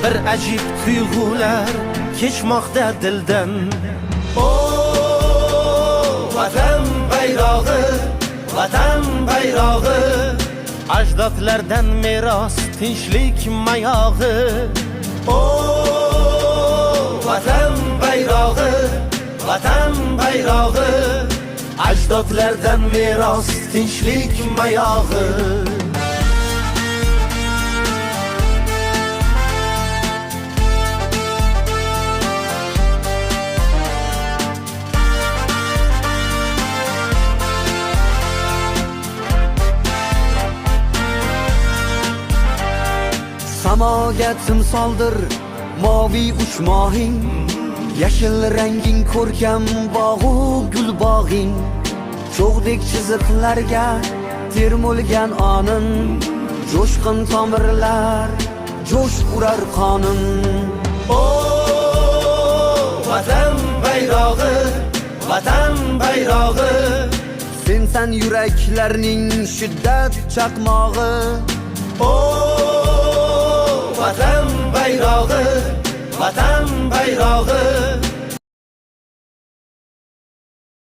bir ajib tuyg'ular kechmoqda dildan. O vatan bayrog'i, vatan bayrog'i, ajdodlardan meros tinchlik mayog'i. O vatan bayrog'i, vatan bayrog'i, ajdodlardan meros tinchlik mayog'i. Samoga timsoldir moviy uchmog'ing, yashil ranging ko'rkam bog'u gul bog'ing, cho'g'dek chiziqlarga termulgan onin, jo'shqin tomirlar jo'sh urar qonin. O vatan bayrog'i, vatan bayrog'i, sensan yuraklarning shiddat chaqmog'i. O vatan bayrog'i,